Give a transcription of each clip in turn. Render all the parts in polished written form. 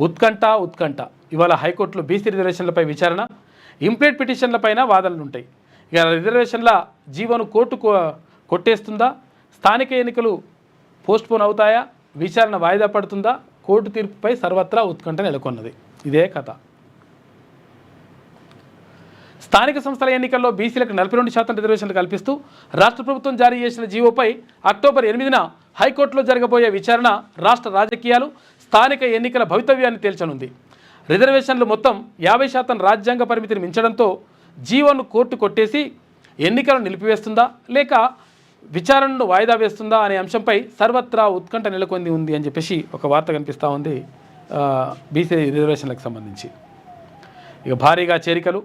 ఉత్కంఠ ఇవాళ హైకోర్టులో బీసీ రిజర్వేషన్లపై విచారణ, ఇంప్లీట్ పిటిషన్లపైన వాదనలుంటాయి. ఇక రిజర్వేషన్ల జీవోను కోర్టు కొట్టేస్తుందా, స్థానిక ఎన్నికలు పోస్ట్పోన్ అవుతాయా, విచారణ వాయిదా పడుతుందా, కోర్టు తీర్పుపై సర్వత్రా ఉత్కంఠ నెలకొన్నది. ఇదే కథ. స్థానిక సంస్థల ఎన్నికల్లో బీసీలకు 42% రిజర్వేషన్లు కల్పిస్తూ రాష్ట్ర ప్రభుత్వం జారీ చేసిన జీవోపై అక్టోబర్ 8న హైకోర్టులో జరగబోయే విచారణ రాష్ట్ర రాజకీయాలు, స్థానిక ఎన్నికల భవితవ్యాన్ని తేల్చనుంది. రిజర్వేషన్లు మొత్తం 50% రాజ్యాంగ పరిమితిని మించడంతో జీవోను కోర్టు కొట్టేసి ఎన్నికలను నిలిపివేస్తుందా లేక విచారణను వాయిదా వేస్తుందా అనే అంశంపై సర్వత్రా ఉత్కంఠ నెలకొంది ఉంది అని చెప్పేసి ఒక వార్త కనిపిస్తూ ఉంది బీసీ రిజర్వేషన్లకు సంబంధించి. ఇక భారీగా చేరికలు,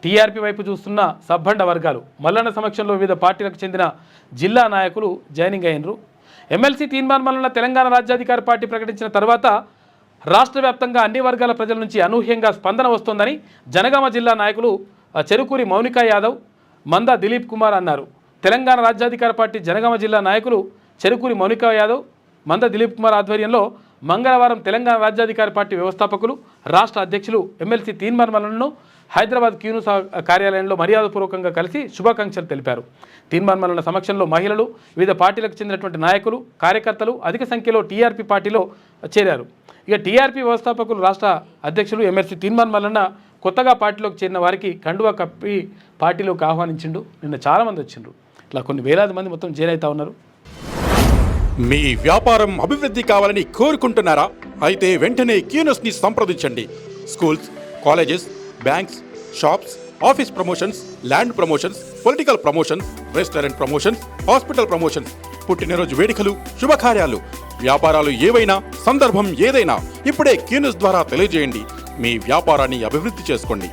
టీఆర్పీ వైపు చూస్తున్న సబ్బండ వర్గాలు, మల్లన్న సమక్షంలో వివిధ పార్టీలకు చెందిన జిల్లా నాయకులు జాయినింగ్ అయినరు. ఎమ్మెల్సీ తీర్మాన్ మల్లన్న తెలంగాణ రాజ్యాధికార పార్టీ ప్రకటించిన తర్వాత రాష్ట్ర వ్యాప్తంగా అన్ని వర్గాల ప్రజల నుంచి అనూహ్యంగా స్పందన వస్తోందని జనగామ జిల్లా నాయకులు చెరుకూరి మౌనికా యాదవ్, మంద దిలీప్ కుమార్ అన్నారు. తెలంగాణ రాజ్యాధికార పార్టీ జనగామ జిల్లా నాయకులు చెరుకూరి మౌనికా యాదవ్, మంద దిలీప్ కుమార్ ఆధ్వర్యంలో మంగళవారం తెలంగాణ రాజ్యాధికార పార్టీ వ్యవస్థాపకులు, రాష్ట్ర అధ్యక్షులు ఎమ్మెల్సీ తీర్మాన్ మల్లన్నను హైదరాబాద్ క్యూను కార్యాలయంలో మర్యాదపూర్వకంగా కలిసి శుభాకాంక్షలు తెలిపారు. తీర్మాన్ మల్లన్న సమక్షంలో మహిళలు, వివిధ పార్టీలకు చెందినటువంటి నాయకులు, కార్యకర్తలు అధిక సంఖ్యలో టీఆర్పీ పార్టీలో చేరారు. ఇక టీఆర్పీ వ్యవస్థాపకులు, రాష్ట్ర అధ్యక్షులు ఎమ్మెల్సీ తీర్మాన్ మల్లన్న కొత్తగా పార్టీలోకి చేరిన వారికి కండువా కప్పి పార్టీలోకి ఆహ్వానించిండు. నిన్న చాలామంది వచ్చిండ్రు. ఇట్లా కొన్ని వేలాది మంది మొత్తం చేరైతా ఉన్నారు. మీ వ్యాపారం అభివృద్ధి కావాలని కోరుకుంటున్నారా? అయితే వెంటనే క్యూనస్ని సంప్రదించండి. Schools, colleges, banks, shops, office promotions, land promotions, political promotions, restaurant promotions, hospital promotions, పుట్టినరోజు వేడుకలు, శుభకార్యాలు, వ్యాపారాలు ఏవైనా, సందర్భం ఏదైనా ఇప్పుడే క్యూనస్ ద్వారా తెలియజేయండి. మీ వ్యాపారాన్ని అభివృద్ధి చేసుకోండి.